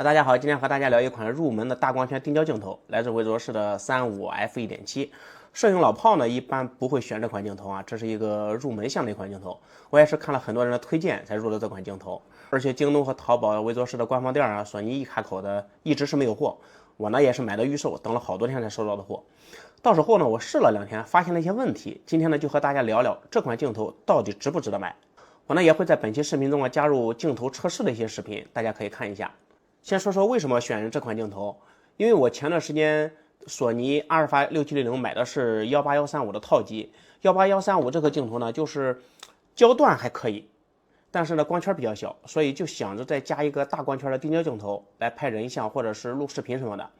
大家好，今天和大家聊一款入门的大光圈定焦镜头，来自韦卓士的35F1.7。摄影老炮呢，一般不会选这款镜头啊，这是一个入门向的一款镜头。我也是看了很多人的推荐才入的这款镜头，而且京东和淘宝、韦卓士的官方店啊，索尼一卡口的一直是没有货。我呢也是买的预售，等了好多天才收到的货。到时候呢，我试了2天，发现了一些问题。今天呢，就和大家聊聊这款镜头到底值不值得买。我呢也会在本期视频中加入镜头测试的一些视频，大家可以看一下。先说说为什么选这款镜头，因为我前段时间索尼阿尔法6700买的是18135的套机，18135这个镜头呢，就是焦段还可以，但是呢光圈比较小，所以就想着再加一个大光圈的定焦镜头来拍人像或者是录视频什么的。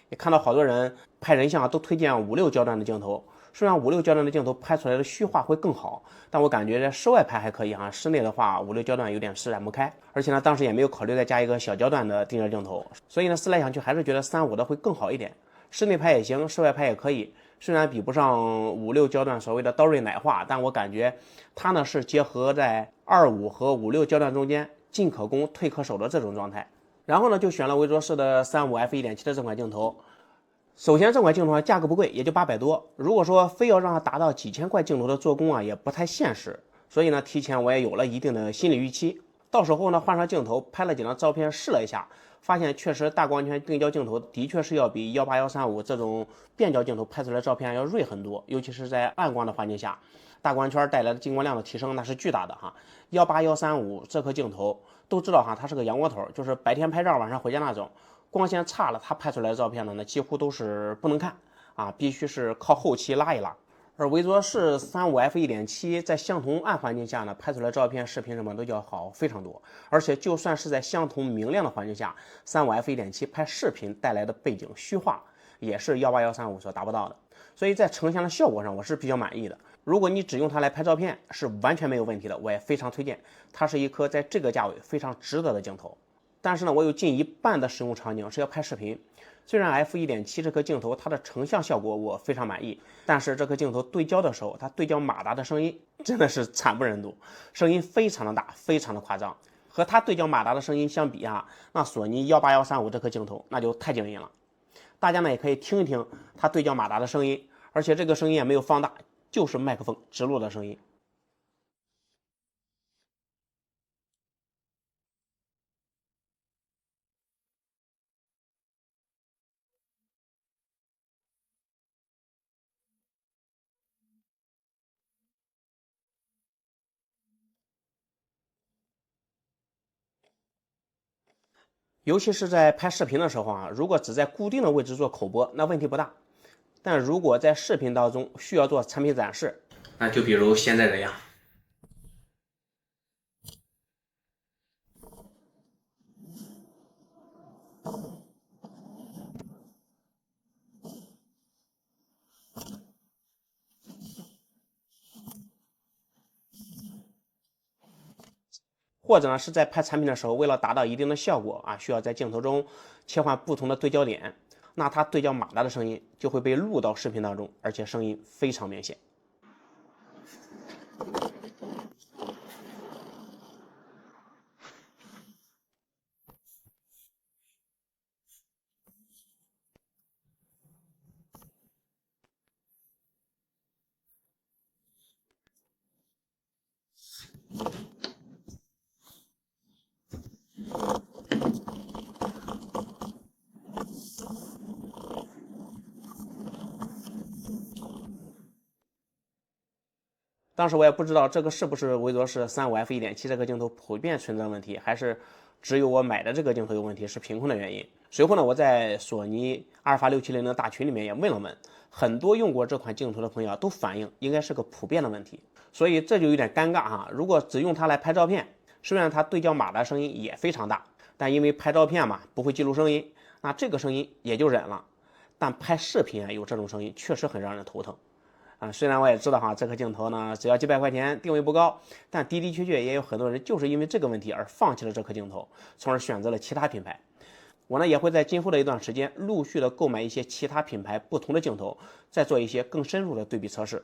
也看到好多人拍人像都推荐5.6焦段的镜头，虽然5.6焦段的镜头拍出来的虚化会更好，但我感觉在室外拍还可以啊，室内的话5.6焦段有点施展不开，而且呢当时也没有考虑再加一个小焦段的定焦镜头，所以呢思来想去还是觉得35的会更好一点，室内拍也行，室外拍也可以。虽然比不上5.6焦段所谓的刀锐奶化，但我感觉它呢是结合在25和5.6焦段中间进可攻退可守的这种状态。然后呢，就选了韦卓士的35F1.7的这款镜头。首先，这款镜头价格不贵，也就800多。如果说非要让它达到几千块镜头的做工啊，也不太现实。所以呢，提前我也有了一定的心理预期。到时候呢，换上镜头，拍了几张照片试了一下，发现确实大光圈定焦镜头的确是要比18135这种变焦镜头拍出来的照片要锐很多，尤其是在暗光的环境下，大光圈带来的进光量的提升那是巨大的哈。18135这颗镜头都知道哈，它是个阳光头，就是白天拍照晚上回家那种，光线差了它拍出来的照片呢几乎都是不能看啊，必须是靠后期拉一拉。而韦卓士35F1.7在相同暗环境下呢，拍出来照片视频什么都要好非常多，而且就算是在相同明亮的环境下，35F1.7拍视频带来的背景虚化也是18135所达不到的，所以在呈现的效果上我是比较满意的。如果你只用它来拍照片是完全没有问题的，我也非常推荐，它是一颗在这个价位非常值得的镜头。但是呢，我有近一半的使用场景是要拍视频。虽然 F1.7 这颗镜头它的成像效果我非常满意，但是这颗镜头对焦的时候，它对焦马达的声音真的是惨不忍睹，声音非常的大，非常的夸张。和它对焦马达的声音相比啊，那索尼18135这颗镜头那就太惊人了。大家呢也可以听一听它对焦马达的声音，而且这个声音也没有放大，就是麦克风直录的声音。尤其是在拍视频的时候啊，如果只在固定的位置做口播，那问题不大。但如果在视频当中需要做产品展示，那就比如现在这样。或者呢是在拍产品的时候，为了达到一定的效果啊，需要在镜头中切换不同的对焦点，那它对焦马达的声音就会被录到视频当中，而且声音非常明显。当时我也不知道这个是不是韦卓士35F1.7这个镜头普遍存在的问题，还是只有我买的这个镜头有问题，是凭空的原因。随后呢，我在索尼阿尔法6700的大群里面也问了问，很多用过这款镜头的朋友都反映应该是个普遍的问题，所以这就有点尴尬哈。如果只用它来拍照片，虽然它对焦马达声音也非常大，但因为拍照片嘛不会记录声音，那这个声音也就忍了。但拍视频有这种声音确实很让人头疼。虽然我也知道哈，这颗镜头呢只要几百块钱，定位不高，但的的确确也有很多人就是因为这个问题而放弃了这颗镜头，从而选择了其他品牌。我呢也会在今后的一段时间陆续的购买一些其他品牌不同的镜头，再做一些更深入的对比测试。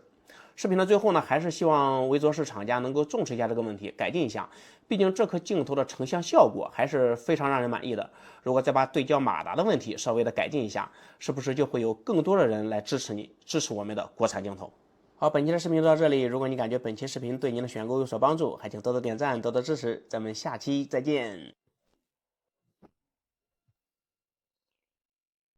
视频的最后呢，还是希望微卓视厂家能够重视一下这个问题，改进一下。毕竟这颗镜头的成像效果还是非常让人满意的。如果再把对焦马达的问题稍微的改进一下，是不是就会有更多的人来支持我们的国产镜头？好，本期的视频就到这里。如果你感觉本期视频对您的选购有所帮助，还请多多点赞，多多支持。咱们下期再见。